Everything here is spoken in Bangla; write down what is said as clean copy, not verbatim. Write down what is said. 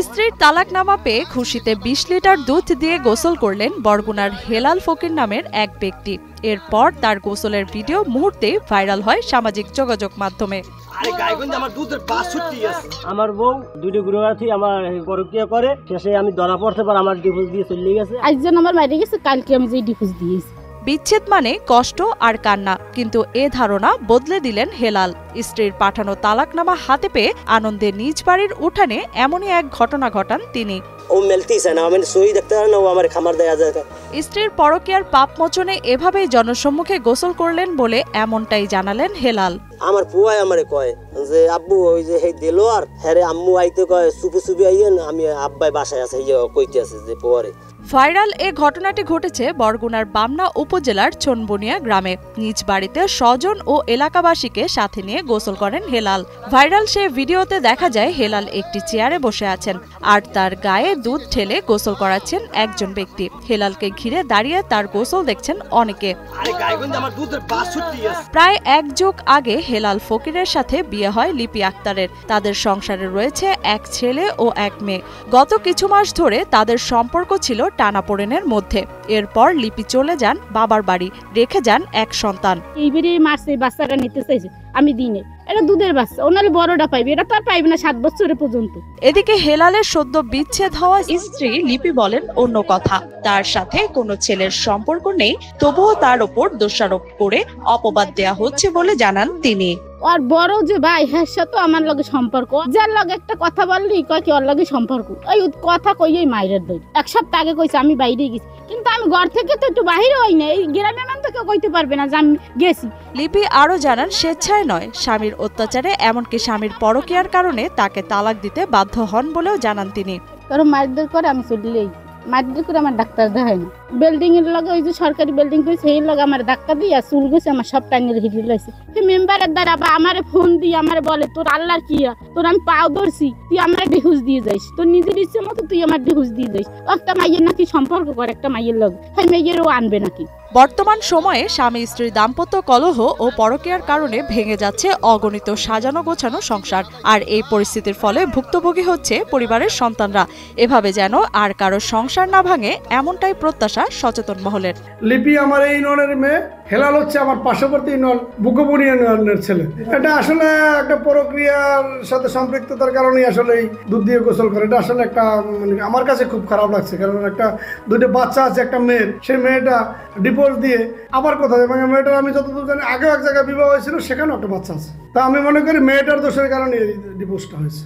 স্ত্রীর তালাকনামা পেয়ে খুশিতে 20 লিটার দুধ দিয়ে গোসল করলেন বরগুনার হেলাল ফকির নামের এক ব্যক্তি। এরপর তার গোসলের ভিডিও মুহূর্তে ভাইরাল হয় সামাজিক যোগাযোগ মাধ্যমে। আমার বউ দুইটা গুরুগাথি আমার পরকিয়া করে, শেষে আমি ধরা পড়তে পার আমার ডিভোর্স দিয়ে চলে গেছে। আজজন আমার মাইরে গেছে, কালকে আমি যে ডিভোর্স দিয়েছি। বিচ্ছেদ মানে কষ্ট আর কান্না, কিন্তু এ ধারণা বদলে দিলেন হেলাল। স্ত্রীর পাঠানো তালাকনামা হাতে পেয়ে আনন্দে নিজ বাড়ির উঠানে এমনই এক ঘটনা ঘটান তিনি। স্ত্রীর পরকীয়ার পাপ মোচনে এভাবেই জনসম্মুখে গোসল করলেন বলে এমনটাই জানালেন হেলাল। আমার পুয়াই আমারে কয় যে আব্বু ওই যে হেই দিলো আর হ্যারে আম্মু আইতে কয় সুপি সুপি আইয়েন, আমি আব্বাই বাসায় আছে কইতে আছে যে পরে। ভাইরাল এ ঘটনাটি ঘটেছে বরগুনার বামনা উপজেলার ছনবনিয়া গ্রামে। নিজ বাড়িতে স্বজন ও এলাকাবাসীকে সাথে নিয়ে গোসল করেন হেলাল। ভাইরাল সে ভিডিওতে দেখা যায় হেলাল একটি চেয়ারে বসে আছেন আর তার গায়ে দুধ ঢেলে গোসল করাচ্ছেন একজন ব্যক্তি। হেলালকে ঘিরে দাঁড়িয়ে তার গোসল দেখছেন অনেকে। প্রায় 1 যুগ আগে হেলাল ফকিরের সাথে বিয়ে হয় লিপি আক্তারের। তাদের সংসারে রয়েছে এক ছেলে ও এক মেয়ে। গত কিছু মাস ধরে তাদের সম্পর্ক ছিল টানাপোড়েনের মধ্যে। এরপর লিপি চলে যান বাবার বাড়ি, রেখে যান এক সন্তান। এইবারে মাসে বাচ্চাটা নিতে চাইছে, আমি দিনে এটা দুধের বাচ্চা, ওনার বড়টা পাইবে, এটা তো আর পাইবে না 7 বছরের পর্যন্ত। এদিকে হেলালের সদ্য বিচ্ছেদ হওয়া স্ত্রী লিপি বলেন অন্য কথা। তার সাথে কোনো ছেলের সম্পর্ক নেই, তবুও তার ওপর দোষারোপ করে অপবাদ দেয়া হচ্ছে বলে জানান তিনি। আর বড় যে ভাই, হ্যাঁ তো আমার লগে সম্পর্ক, যার লগে একটা কথা বললি কয় কি ওর লগে সম্পর্ক, ওই কথা কইই মাইরের দই। 1 সপ্তাহ আগে কইছে আমি বাইরে গেছি, কিন্তু আমি ঘর থেকে তো একটু বাহিরে হই না, এই গ্রামের মান তো কেউ কইতে পারবে না যে আমি গেছি। লিপি আরো জানান স্বেচ্ছায় নয়, স্বামীর অত্যাচারে এমনকি স্বামীর পরকীয়ার কারণে তাকে তালাক দিতে বাধ্য হন বলেও জানান তিনি। কারণ মারধর করে আমি চললেই, মারধর করে আমার ডাক্তার দেখায় না। বিল্ডিং এর লগে ওই যে সরকারি বিল্ডিং কইছে সেই লগে আমার ধাক্কা দিয়ে চুল গেছে, আমার সব টাঙ্গের হিড়ি লাইছে। সেই মেম্বারের দ্বারা বা আমারে ফোন দিয়ে আমারে বলে তোর আল্লাহর কি, তোর আমি পাও ধরছি, তুই আমার ডিভোর্স দিয়ে যাইস, তোর নিজের ইচ্ছে মতো তুই আমার ডিভোর্স দিয়ে যাইস। একটা মাইয়ের নাকি সম্পর্ক করে একটা মাইয়ের লগে, সেই মেয়েরও আনবে নাকি। বর্তমান সময়ে স্বামী স্ত্রীর দাম্পত্য কলহ ও পরকীয়ার কারণে ভেঙে যাচ্ছে অগণিত সাজানো গোছানো সংসার। আর এই পরিস্থিতির ফলে ভুক্তভোগী হচ্ছে পরিবারের সন্তানরা। এভাবে যেন আর কারো সংসার না ভাঙে, এমনটাই প্রত্যাশা সচেতন মহলের। লিপি আমার এই ইউনিয়নের মেয়ে, হেলাল হচ্ছে আমার পার্শ্ববর্তী ইউনিয়ন বুকবনি ইউনিয়নের ছেলে। এটা আসলে একটা প্রক্রিয়ার সাথে সম্পৃক্ততার কারণেই আসলে এই দুধ দিয়ে গোসল করে। এটা আসলে একটা মানে আমার কাছে খুব খারাপ লাগছে, কারণ একটা 2টা বাচ্চা আছে একটা মেয়ের, সেই মেয়েটা ডিভোর্স দিয়ে আবার কোথায়, মানে মেয়েটার আমি যতদূর জানি আগেও এক জায়গায় বিবাহ হয়েছিল, সেখানেও একটা বাচ্চা আছে। তা আমি মনে করি মেয়েটার দোষের কারণে এই ডিভোর্সটা হয়েছে।